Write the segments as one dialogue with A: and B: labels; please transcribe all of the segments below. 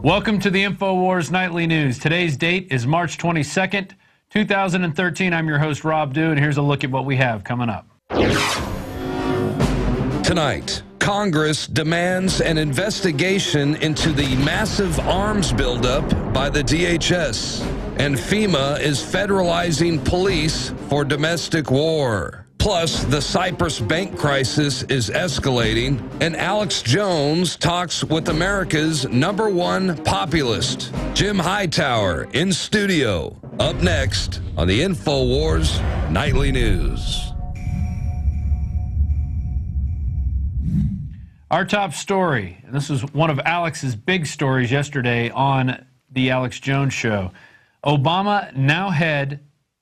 A: Welcome to the InfoWars Nightly News. Today's date is March 22nd, 2013. I'm your host, Rob Dew, and here's a look at what we have coming up.
B: Tonight, Congress demands an investigation into the massive arms buildup by the DHS, and FEMA is federalizing police for domestic war. Plus, the Cyprus bank crisis is escalating, and Alex Jones talks with America's #1 populist, Jim Hightower, in studio. Up next on the InfoWars Nightly News.
A: Our top story, and this is one of Alex's big stories yesterday on the Alex Jones Show. Obama now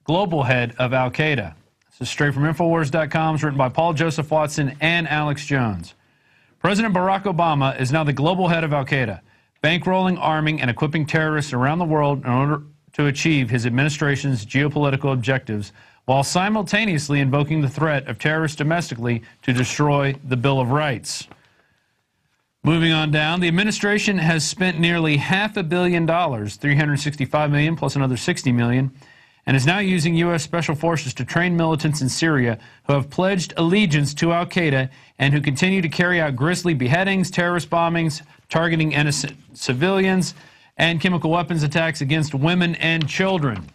A: global head of Al-Qaeda. This is straight from Infowars.com. It's written by Paul Joseph Watson and Alex Jones. President Barack Obama is now the global head of Al-Qaeda, bankrolling, arming, and equipping terrorists around the world in order to achieve his administration's geopolitical objectives, while simultaneously invoking the threat of terrorists domestically to destroy the Bill of Rights. Moving on down, the administration has spent nearly $500 million, $365 million plus another $60 million, and is now using U.S. Special Forces to train militants in Syria who have pledged allegiance to Al-Qaeda and who continue to carry out grisly beheadings, terrorist bombings, targeting innocent civilians, and chemical weapons attacks against women and children.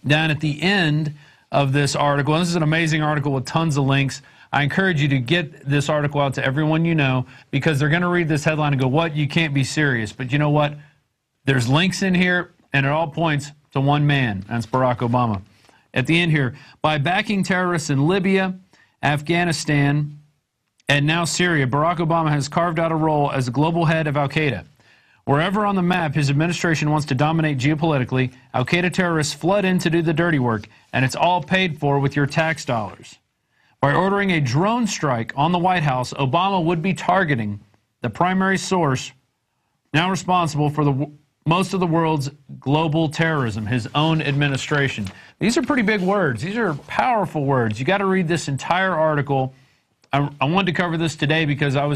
A: Down at the end of this article, and this is an amazing article with tons of links, I encourage you to get this article out to everyone you know, because they're going to read this headline and go, what? You can't be serious. But you know what? There's links in here, and it all points to one man. That's Barack Obama. At the end here, by backing terrorists in Libya, Afghanistan, and now Syria, Barack Obama has carved out a role as the global head of Al-Qaeda. Wherever on the map his administration wants to dominate geopolitically, Al-Qaeda terrorists flood in to do the dirty work, and it's all paid for with your tax dollars. By ordering a drone strike on the White House, Obama would be targeting the primary source now responsible for most of the world's global terrorism, his own administration. These are pretty big words. These are powerful words. You got to read this entire article. I wanted to cover this today because I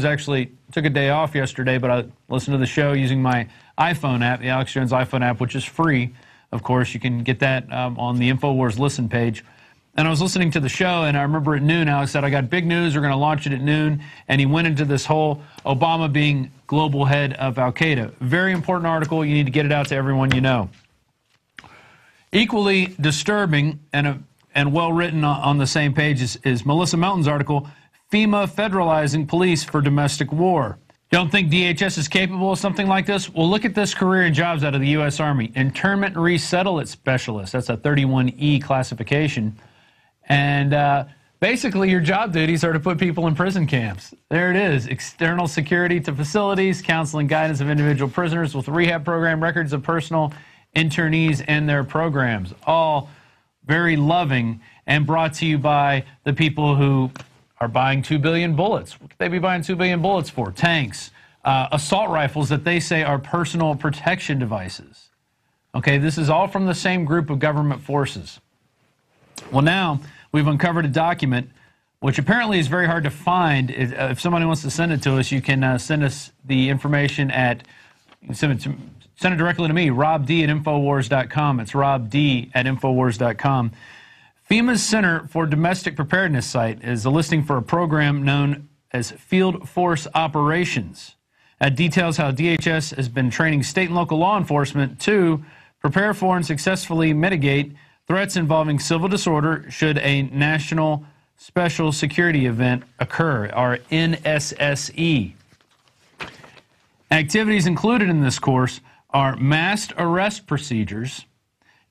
A: took a day off yesterday, but I listened to the show using my iPhone app, the Alex Jones iPhone app, which is free. Of course, you can get that on the InfoWars listen page. And I was listening to the show, and I remember at noon, Alex said, I got big news, we're going to launch it at noon. And he went into this whole Obama being global head of Al-Qaeda. Very important article. You need to get it out to everyone you know. Equally disturbing and well written on the same page is Melissa Melton's article, FEMA Federalizing Police for Domestic War. You don't think DHS is capable of something like this? Well, look at this career and jobs out of the U.S. Army. Internment and Resettlement Specialist. That's a 31E classification. And basically, your job duties are to put people in prison camps. There it is. External security to facilities, counseling guidance of individual prisoners with rehab program, records of personal internees and their programs. All very loving and brought to you by the people who are buying 2 billion bullets. What could they be buying 2 billion bullets for? Tanks, assault rifles that they say are personal protection devices. Okay, this is all from the same group of government forces. Well, now we've uncovered a document which apparently is very hard to find. If somebody wants to send it to us, you can send us the information send it directly to me, Rob D at Infowars.com. It's Rob D at Infowars.com. FEMA's Center for Domestic Preparedness site is a listing for a program known as Field Force Operations. That details how DHS has been training state and local law enforcement to prepare for and successfully mitigate threats involving civil disorder should a national special security event occur, or NSSE. Activities included in this course are mass arrest procedures,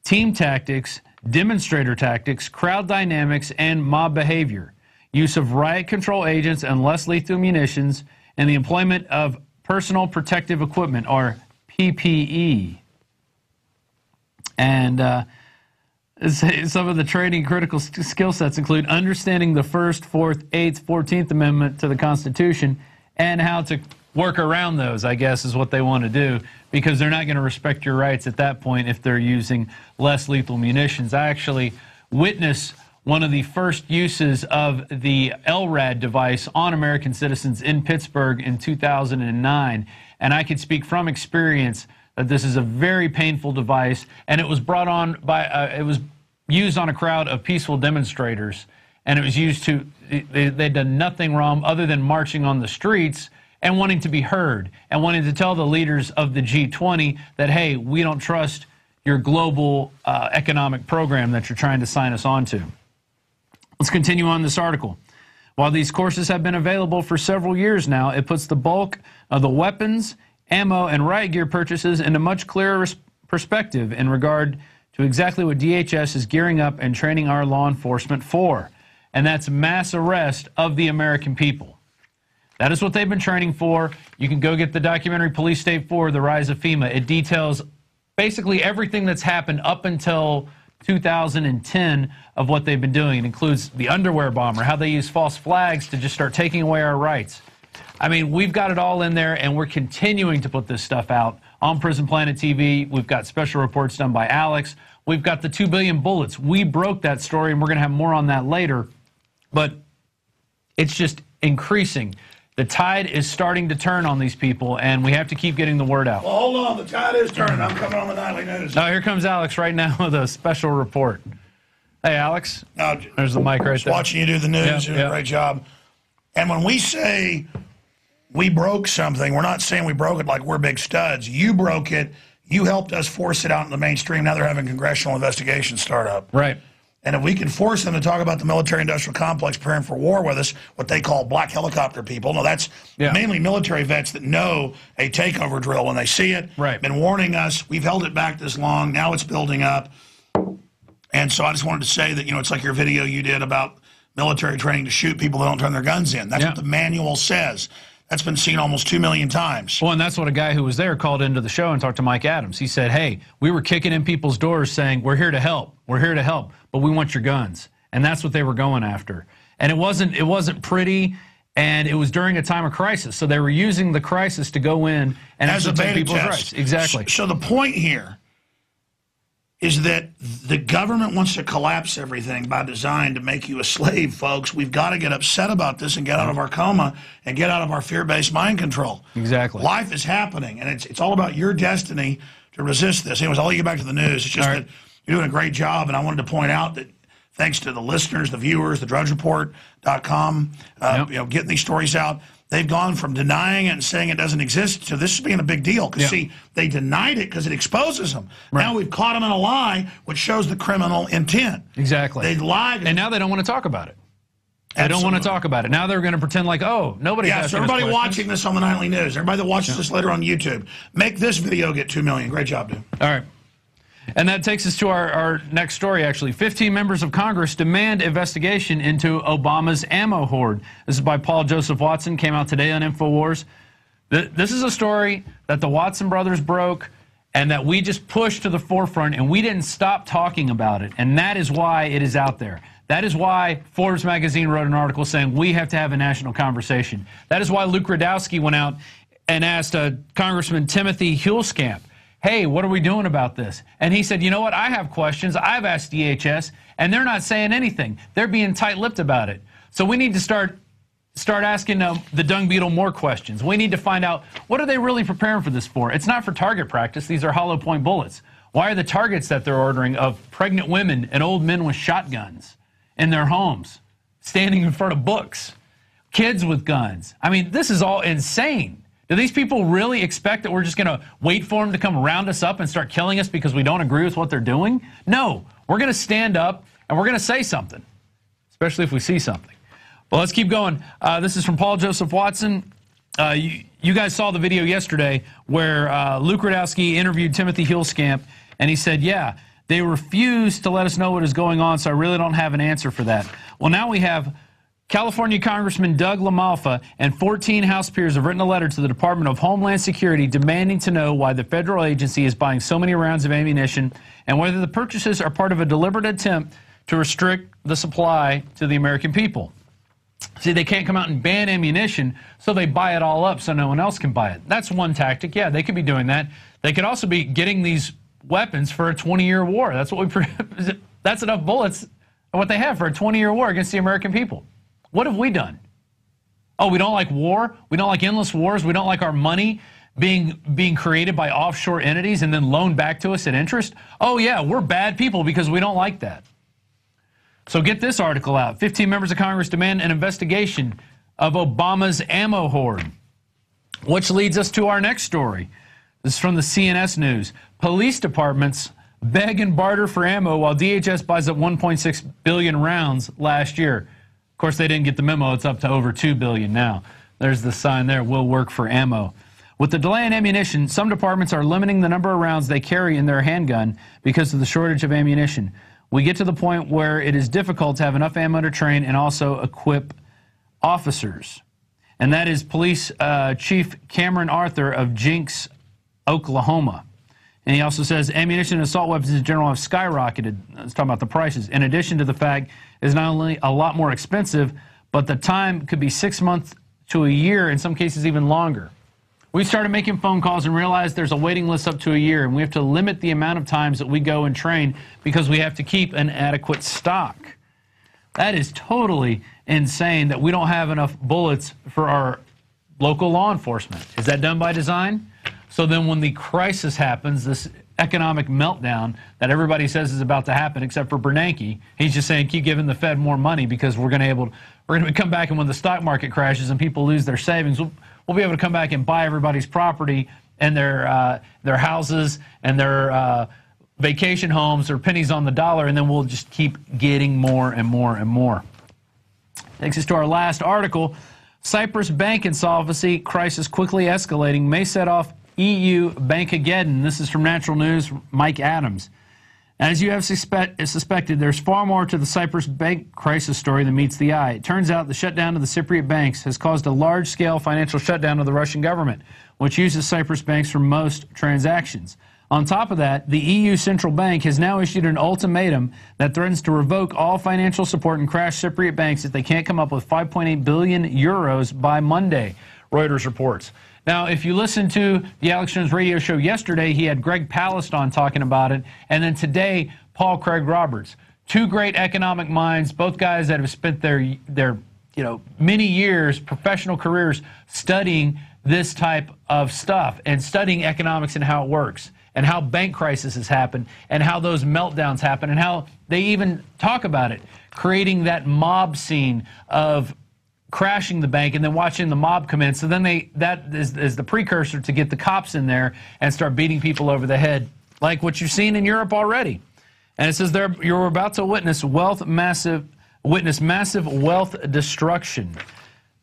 A: team tactics, demonstrator tactics, crowd dynamics, and mob behavior, use of riot control agents and less lethal munitions, and the employment of personal protective equipment, or PPE. And some of the training critical skill sets include understanding the 1st, 4th, 8th, 14th Amendment to the Constitution and how to work around those, I guess, is what they want to do, because they're not going to respect your rights at that point if they're using less lethal munitions. I actually witnessed one of the first uses of the LRAD device on American citizens in Pittsburgh in 2009. And I can speak from experience that this is a very painful device, and it was brought on by, it was used on a crowd of peaceful demonstrators, and it was used to, they'd done nothing wrong other than marching on the streets and wanting to be heard and wanting to tell the leaders of the G20 that, hey, we don't trust your global economic program that you're trying to sign us onto. Let's continue on this article. While these courses have been available for several years now, it puts the bulk of the weapons, ammo, and riot gear purchases into much clearer perspective in regard to exactly what DHS is gearing up and training our law enforcement for, and that's mass arrest of the American people. That is what they've been training for. You can go get the documentary Police State 4, The Rise of FEMA. It details basically everything that's happened up until 2010 of what they've been doing. It includes the underwear bomber, how they use false flags to just start taking away our rights. I mean, we've got it all in there, and we're continuing to put this stuff out on Prison Planet TV. We've got special reports done by Alex. We've got the 2 billion bullets. We broke that story, and we're going to have more on that later. But it's just increasing. The tide is starting to turn on these people, and we have to keep getting the word out.
C: Well, hold on. The tide is turning. I'm coming on the nightly news.
A: Now, here comes Alex right now with a special report. Hey, Alex. There's the mic right there.
C: Watching you do the news. Doing a great job. And when we say we broke something, we're not saying we broke it like we're big studs. You broke it. You helped us force it out in the mainstream. Now they're having congressional investigations start up.
A: Right.
C: And if we can force them to talk about the military-industrial complex preparing for war with us, what they call black helicopter people, no, that's mainly military vets that know a takeover drill when they see it.
A: Right.
C: Been warning us. We've held it back this long. Now it's building up. And so I just wanted to say that, you know, it's like your video you did about military training to shoot people that don't turn their guns in. That's what the manual says. That's been seen almost 2 million times.
A: Well, and that's what a guy who was there called into the show and talked to Mike Adams. He said, hey, we were kicking in people's doors saying, we're here to help. We're here to help, but we want your guns. And that's what they were going after. And it wasn't pretty, and it was during a time of crisis. So they were using the crisis to go in and actually take people's rights. Exactly.
C: So the point here is that the government wants to collapse everything by design to make you a slave, folks. We've got to get upset about this and get out of our coma and get out of our fear-based mind control.
A: Exactly.
C: Life is happening, and it's all about your destiny to resist this. Anyways, I'll let you get back to the news. It's just that you're doing a great job, and I wanted to point out that thanks to the listeners, the viewers, the drudgereport.com, you know, getting these stories out, they've gone from denying it and saying it doesn't exist to this being a big deal. Because, see, they denied it because it exposes them. Right. Now we've caught them in a lie, which shows the criminal intent.
A: Exactly.
C: They lied.
A: And now they don't want to talk about it. They don't want to talk about it. Now they're going to pretend like, oh, nobody's asking us questions.
C: Everybody watching this on the Nightly News, everybody that watches this later on YouTube, make this video get 2 million. Great job, dude.
A: All right. And that takes us to our next story, actually. 15 members of Congress demand investigation into Obama's ammo hoard. This is by Paul Joseph Watson, came out today on InfoWars. This is a story that the Watson brothers broke and that we just pushed to the forefront, and we didn't stop talking about it. And that is why it is out there. That is why Forbes magazine wrote an article saying we have to have a national conversation. That is why Luke Radowski went out and asked Congressman Timothy Hulskamp, hey, what are we doing about this? And he said, you know what, I have questions. I've asked DHS, and they're not saying anything. They're being tight-lipped about it. So we need to start asking the dung beetle more questions. We need to find out, what are they really preparing for this for? It's not for target practice. These are hollow point bullets. Why are the targets that they're ordering of pregnant women and old men with shotguns in their homes, standing in front of books, kids with guns? I mean, this is all insane. Do these people really expect that we're just going to wait for them to come round us up and start killing us because we don't agree with what they're doing? No, we're going to stand up and we're going to say something, especially if we see something. Well, let's keep going. This is from Paul Joseph Watson. You guys saw the video yesterday where Luke Radowski interviewed Timothy Hulskamp, and he said, yeah, they refused to let us know what is going on, so I really don't have an answer for that. Well, now we have California Congressman Doug LaMalfa and 14 House peers have written a letter to the Department of Homeland Security demanding to know why the federal agency is buying so many rounds of ammunition and whether the purchases are part of a deliberate attempt to restrict the supply to the American people. See, they can't come out and ban ammunition, so they buy it all up so no one else can buy it. That's one tactic. Yeah, they could be doing that. They could also be getting these weapons for a 20-year war. That's what that's enough bullets. what they have for a 20-year war against the American people. What have we done? Oh, we don't like war? We don't like endless wars? We don't like our money being created by offshore entities and then loaned back to us at interest? Oh, yeah, we're bad people because we don't like that. So get this article out. 15 members of Congress demand an investigation of Obama's ammo hoard, which leads us to our next story. This is from the CNS News. Police departments beg and barter for ammo while DHS buys up 1.6 billion rounds last year. Of course, they didn't get the memo. It's up to over 2 billion now. There's the sign there, will work for ammo. With the delay in ammunition, some departments are limiting the number of rounds they carry in their handgun because of the shortage of ammunition. We get to the point where it is difficult to have enough ammo to train and also equip officers. And that is Police Chief Cameron Arthur of Jinx, Oklahoma. And he also says ammunition and assault weapons in general have skyrocketed. Let's talk about the prices. In addition to the fact it's not only a lot more expensive, but the time could be 6 months to a year, in some cases even longer. We started making phone calls and realized there's a waiting list up to a year, and we have to limit the amount of times that we go and train because we have to keep an adequate stock. That is totally insane that we don't have enough bullets for our local law enforcement. Is that done by design? So then when the crisis happens, this economic meltdown that everybody says is about to happen, except for Bernanke, he's just saying keep giving the Fed more money because we're going to come back, and when the stock market crashes and people lose their savings, we'll be able to come back and buy everybody's property and their houses and their vacation homes or pennies on the dollar, and then we'll just keep getting more and more and more. Takes us to our last article. Cyprus bank insolvency crisis quickly escalating may set off EU Bankageddon. This is from Natural News, Mike Adams. As you have suspected, there's far more to the Cyprus bank crisis story than meets the eye. It turns out the shutdown of the Cypriot banks has caused a large-scale financial shutdown of the Russian government, which uses Cyprus banks for most transactions. On top of that, the EU Central Bank has now issued an ultimatum that threatens to revoke all financial support and crash Cypriot banks if they can't come up with 5.8 billion euros by Monday, Reuters reports. Now, if you listen to the Alex Jones radio show yesterday, he had Greg Palast on talking about it, and then today, Paul Craig Roberts. Two great economic minds, both guys that have spent their many years, professional careers, studying this type of stuff and studying economics and how it works, and how bank crises happen, and how those meltdowns happen, and how they even talk about it, creating that mob scene of crashing the bank and then watching the mob come in. So then that is the precursor to get the cops in there and start beating people over the head, like what you've seen in Europe already. And it says there you're about to witness massive wealth destruction.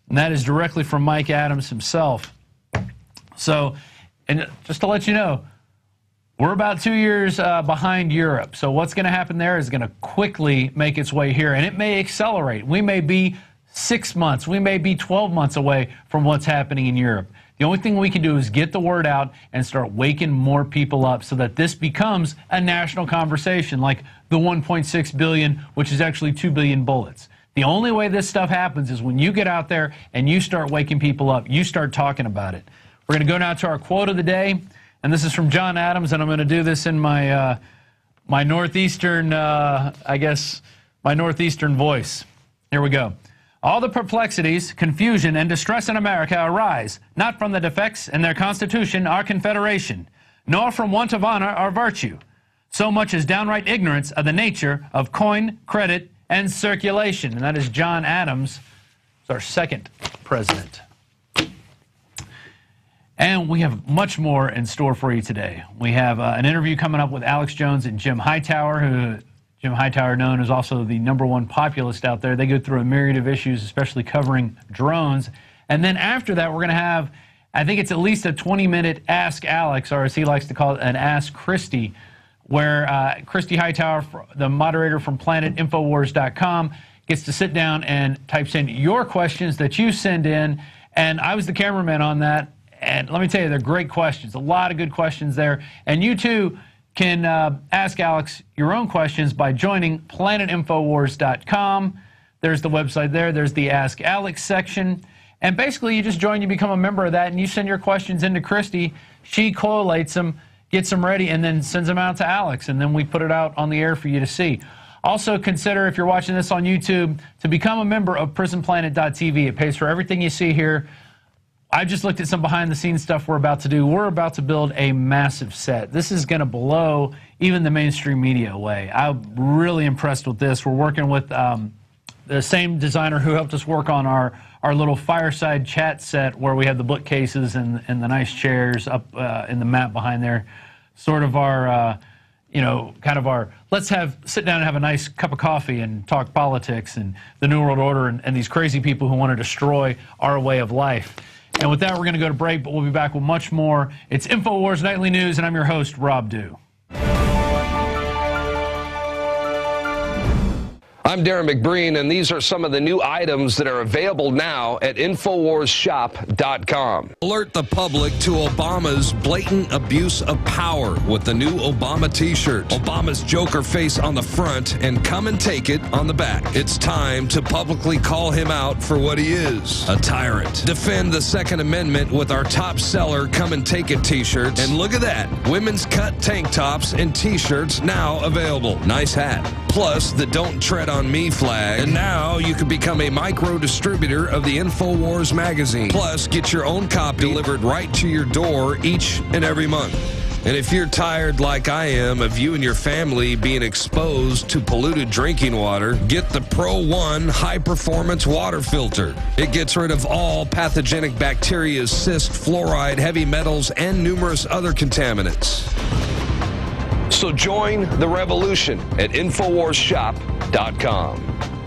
A: And that is directly from Mike Adams himself. So, and just to let you know, we're about 2 years behind Europe. So what's going to happen there is going to quickly make its way here, and it may accelerate. We may be 6 months, we may be 12 months away from what's happening in Europe. The only thing we can do is get the word out and start waking more people up so that this becomes a national conversation, like the 1.6 billion, which is actually 2 billion bullets. The only way this stuff happens is when you get out there and you start waking people up, you start talking about it. We're going to go now to our quote of the day, and this is from John Adams, and I'm going to do this in my my northeastern, my northeastern voice. Here we go. All the perplexities, confusion, and distress in America arise not from the defects in their Constitution, our Confederation, nor from want of honor or virtue, so much as downright ignorance of the nature of coin, credit, and circulation. And that is John Adams, our second president. And we have much more in store for you today. We have an interview coming up with Alex Jones and Jim Hightower, who Jim Hightower, known as also the #1 populist out there. They go through a myriad of issues, especially covering drones. And then after that, we're going to have, I think it's at least a 20-minute Ask Alex, or as he likes to call it, an Ask Christy, where Christy Hightower, the moderator from planetinfowars.com, gets to sit down and types in your questions that you send in. And I was the cameraman on that. And let me tell you, they're great questions, a lot of good questions there. And you, too, can ask Alex your own questions by joining planetinfowars.com. There's the website there. There's the Ask Alex section. And basically, you just join, you become a member of that, and you send your questions into Christy. She collates them, gets them ready, and then sends them out to Alex. And then we put it out on the air for you to see. Also consider, if you're watching this on YouTube, to become a member of PrisonPlanet.tv. It pays for everything you see here. I just looked at some behind-the-scenes stuff we're about to do. We're about to build a massive set. This is going to blow even the mainstream media away. I'm really impressed with this. We're working with the same designer who helped us work on our little fireside chat set where we have the bookcases and the nice chairs up in the map behind there. Sort of our, you know, kind of our, let's sit down and have a nice cup of coffee and talk politics and the New World Order and these crazy people who want to destroy our way of life. And with that, we're going to go to break, but we'll be back with much more. It's InfoWars Nightly News, and I'm your host, Rob Dew.
B: I'm Darren McBreen, and these are some of the new items that are available now at InfoWarsShop.com. Alert the public to Obama's blatant abuse of power with the new Obama t-shirt. Obama's Joker face on the front and come and take it on the back. It's time to publicly call him out for what he is, a tyrant. Defend the Second Amendment with our top seller Come and Take It t-shirts. And look at that, women's cut tank tops and t-shirts now available. Nice hat. Plus the Don't Tread on Me flag. And now you can become a micro distributor of the InfoWars magazine. Plus, get your own copy delivered right to your door each and every month. And if you're tired like I am of you and your family being exposed to polluted drinking water, get the Pro One high performance water filter. It gets rid of all pathogenic bacteria, cyst, fluoride, heavy metals, and numerous other contaminants. So join the revolution at InfoWarsShop.com.